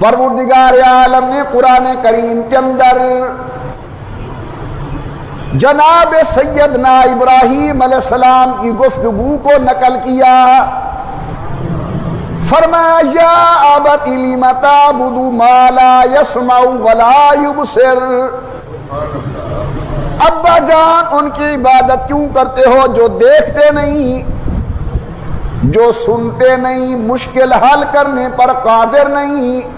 پروردگار عالم نے قرآن کریم کے اندر جناب سیدنا ابراہیم علیہ السلام کی گفتگو کو نقل کیا. فرمایا یا ابت لم تعبد ما لا يسمع ولا يبصر. ابا جان ان کی عبادت کیوں کرتے ہو جو دیکھتے نہیں، جو سنتے نہیں، مشکل حل کرنے پر قادر نہیں؟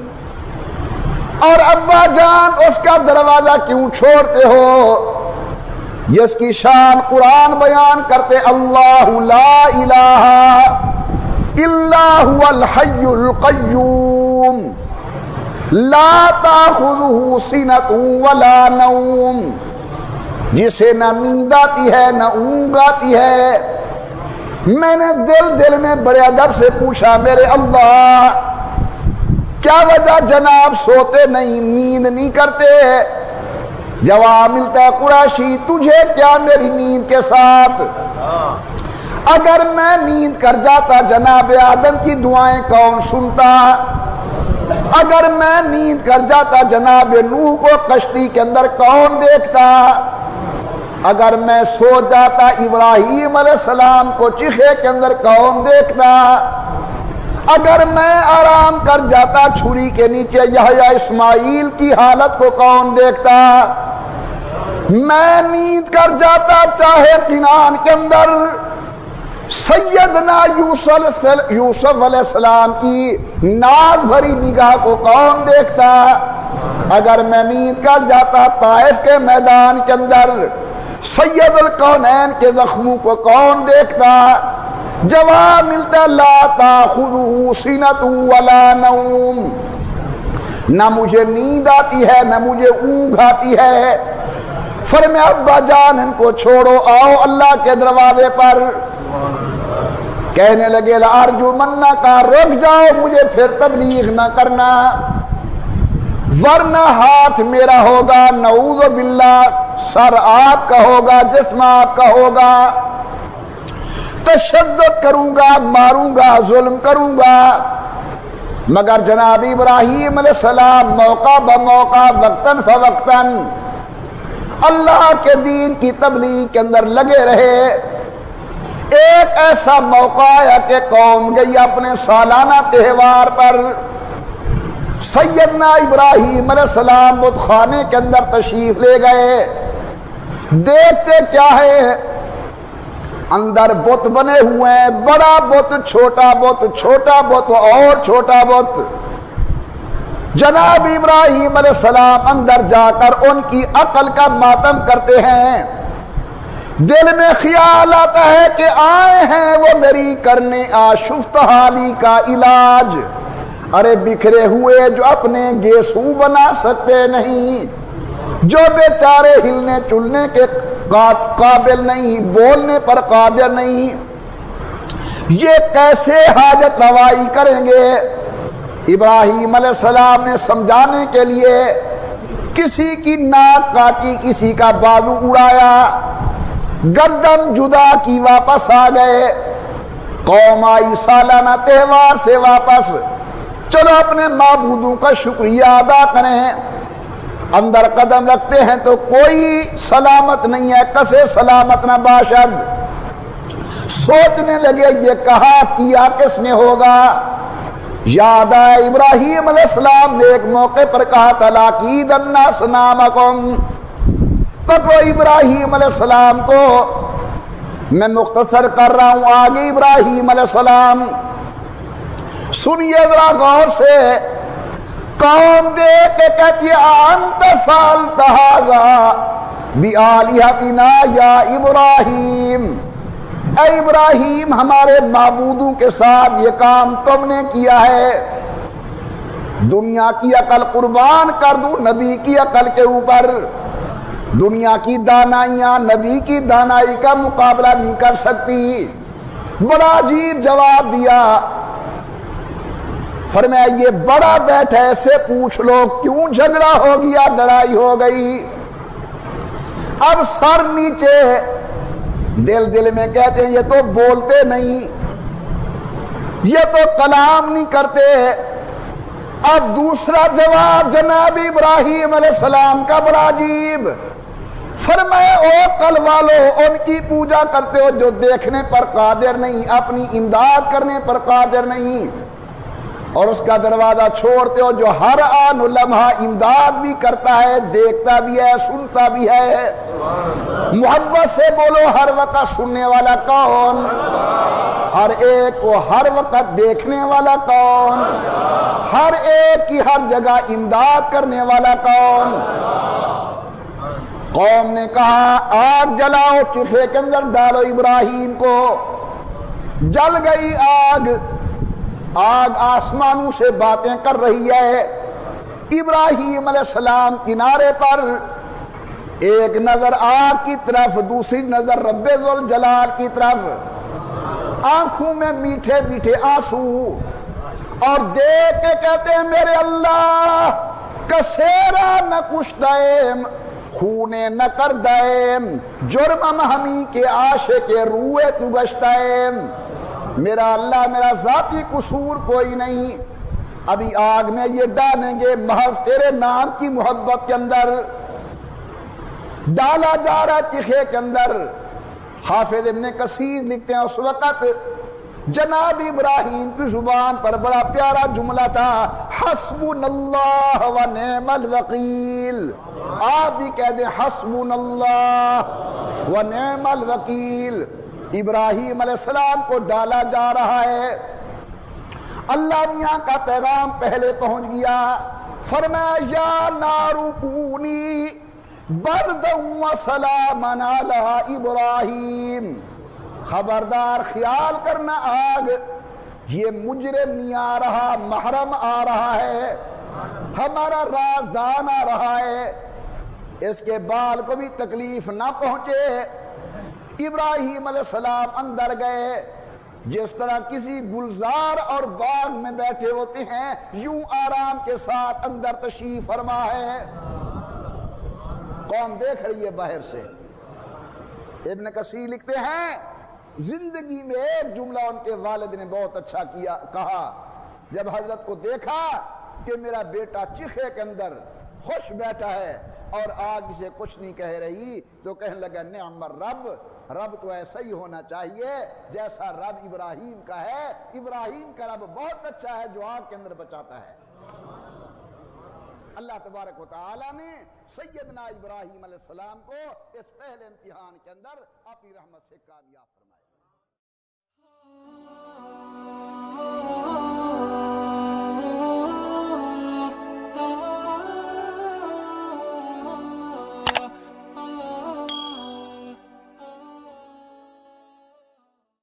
اور ابا جان اس کا دروازہ کیوں چھوڑتے ہو جس کی شان قرآن بیان کرتے اللہ لا الہ الا هو الحی القیوم لا تاخذہ سنۃ ولا نوم، جسے نہ نیند آتی ہے نہ اونگ آتی ہے. میں نے دل میں بڑے ادب سے پوچھا میرے اللہ کیا وجہ جناب سوتے نہیں، نیند نہیں کرتے؟ جواب ملتا ہے قریشی تجھے کیا میری نیند کے ساتھ؟ اگر میں نیند کر جاتا جناب آدم کی دعائیں کون سنتا؟ اگر میں نیند کر جاتا جناب نوح کو کشتی کے اندر کون دیکھتا؟ اگر میں سو جاتا ابراہیم علیہ السلام کو چیخے کے اندر کون دیکھتا؟ اگر میں آرام کر جاتا چھری کے نیچے یحییٰ اسماعیل کی حالت کو کون دیکھتا؟ میں نیند کر جاتا چاہے کنعان کے اندر سیدنا یوسف علیہ السلام کی ناز بھری نگاہ کو کون دیکھتا؟ اگر میں نیند کر جاتا طائف کے میدان کے اندر سید الکونین کے زخموں کو کون دیکھتا؟ جواب ملتا لا تاخذہ سنۃ ولا نوم، نہ مجھے نیند آتی ہے نہ مجھے اونگ آتی ہے. فرمایا ابا جان ان کو چھوڑو، آؤ اللہ کے دروازے پر. کہنے لگے لارجمنک، رک جاؤ مجھے پھر تبلیغ نہ کرنا ورنہ ہاتھ میرا ہوگا، نعوذ باللہ سر آپ کا ہوگا، جسم آپ کا ہوگا، تشدد کروں گا، ماروں گا، ظلم کروں گا. مگر جناب ابراہیم علیہ السلام موقع بموقع وقتاً فوقتاً اللہ کے دین کی تبلیغ کے اندر لگے رہے. ایک ایسا موقع آیا کہ قوم گئی اپنے سالانہ تہوار پر. سیدنا ابراہیم علیہ السلام بت خانے کے اندر تشریف لے گئے. دیکھتے کیا ہے اندر بت بنے ہوئے ہیں، بڑا بت، چھوٹا بت، چھوٹا بت اور چھوٹا بت. جناب ابراہیم علیہ السلام اندر جا کر ان کی عقل کا ماتم کرتے ہیں. دل میں خیال آتا ہے کہ آئے ہیں وہ میری کرنے آشفت حالی کا علاج. ارے بکھرے ہوئے جو اپنے گیسو بنا سکتے نہیں، جو بیچارے ہلنے چلنے کے قابل نہیں، بولنے پر قادر نہیں، یہ کیسے حاجت روائی کریں گے؟ ابراہیم علیہ السلام نے سمجھانے کے لیے کسی کی ناک کاٹی، کسی کا بازو اڑایا، گردن جدا کی، واپس آ گئے. قوم آئی سالانہ تہوار سے واپس، چلو اپنے معبودوں کا شکریہ ادا کریں. اندر قدم رکھتے ہیں تو کوئی سلامت نہیں ہے، کسے سلامت نہ باشد. سوچنے لگے یہ کہا کیا کس نے ہوگا. یاد آیا ابراہیم علیہ السلام نے ایک موقع پر کہا تھا لاقیدن اصنامکم. پکڑو ابراہیم علیہ السلام کو، میں مختصر کر رہا ہوں آگے. ابراہیم علیہ السلام سنیے ذرا غور سے. قوم دیکھ کے کہتی ہے انت فعلت ھذا بآلہتنا یا ابراہیم. اے ابراہیم ہمارے معبودوں کے ساتھ یہ کام تم نے کیا ہے. دنیا کی عقل قربان کر دوں نبی کی عقل کے اوپر. دنیا کی دانائیاں نبی کی دانائی کا مقابلہ نہیں کر سکتی. بڑا عجیب جواب دیا. فرمایا یہ بڑا بیٹھے سے پوچھ لو کیوں جھگڑا ہو گیا، لڑائی ہو گئی. اب سر نیچے، دل میں کہتے ہیں یہ تو بولتے نہیں، یہ تو کلام نہیں کرتے. اب دوسرا جواب جناب ابراہیم علیہ السلام کا بڑا عجیب، فرمایا او کل والو، ان کی پوجا کرتے ہو جو دیکھنے پر قادر نہیں، اپنی امداد کرنے پر قادر نہیں، اور اس کا دروازہ چھوڑتے ہو جو ہر آن لمحہ امداد بھی کرتا ہے، دیکھتا بھی ہے، سنتا بھی ہے۔ محبت سے بولو، ہر وقت سننے والا کون؟ ہر ایک کو ہر وقت دیکھنے والا کون؟ ہر ایک کی ہر جگہ امداد کرنے والا کون؟ قوم نے کہا آگ جلاؤ، چولہے کے اندر ڈالو ابراہیم کو۔ جل گئی آگ، آگ آسمانوں سے باتیں کر رہی ہے۔ ابراہیم علیہ السلام کنارے پر، ایک نظر آگ کی طرف، دوسری نظر رب ذوالجلال کی طرف، آنکھوں میں میٹھے میٹھے آنسو، اور دیکھ کے کہتے ہیں میرے اللہ کسیرا نہ کشتائم، خونے نہ کر دائم، جرم ہمی کے عاشق روئے تو گشتائم۔ میرا اللہ میرا ذاتی قصور کوئی نہیں، ابھی آگ میں یہ ڈالیں گے محض تیرے نام کی محبت کے اندر، ڈالا جا رہا چیخے کے اندر۔ حافظ ابن کثیر لکھتے ہیں اس وقت جناب ابراہیم کی زبان پر بڑا پیارا جملہ تھا، حسبنا اللہ و نعم الوکیل۔ آپ بھی کہہ دیں حسبنا اللہ و نعم الوکیل۔ ابراہیم علیہ السلام کو ڈالا جا رہا ہے، اللہ میاں کا پیغام پہلے پہنچ گیا، فرمایا یا نار کونی بردا و سلاما علی ابراہیم، خبردار خیال کرنا آگ یہ مجرم نہیں آ رہا، محرم آ رہا ہے، ہمارا رازدان آ رہا ہے، اس کے بال کو بھی تکلیف نہ پہنچے۔ ابراہیم علیہ السلام اندر گئے، جس طرح کسی گلزار اور باغ میں بیٹھے ہوتے ہیں یوں آرام کے ساتھ اندر تشریف فرما ہے۔ قوم دیکھ رہی ہے باہر سے۔ ابن کثیر لکھتے ہیں زندگی میں ایک جملہ ان کے والد نے بہت اچھا کہا، جب حضرت کو دیکھا کہ میرا بیٹا چیخے کے اندر خوش بیٹھا ہے اور آگ سے کچھ نہیں کہہ رہی، تو کہنے لگا نعم الرب، رب تو ایسا ہی ہونا چاہیے جیسا رب ابراہیم کا ہے۔ ابراہیم کا رب بہت اچھا ہے جو آگ کے اندر بچاتا ہے۔ اللہ تبارک و تعالی نے سیدنا ابراہیم علیہ السلام کو اس پہلے امتحان کے اندر اپنی رحمت سے کامیاب فرمایا۔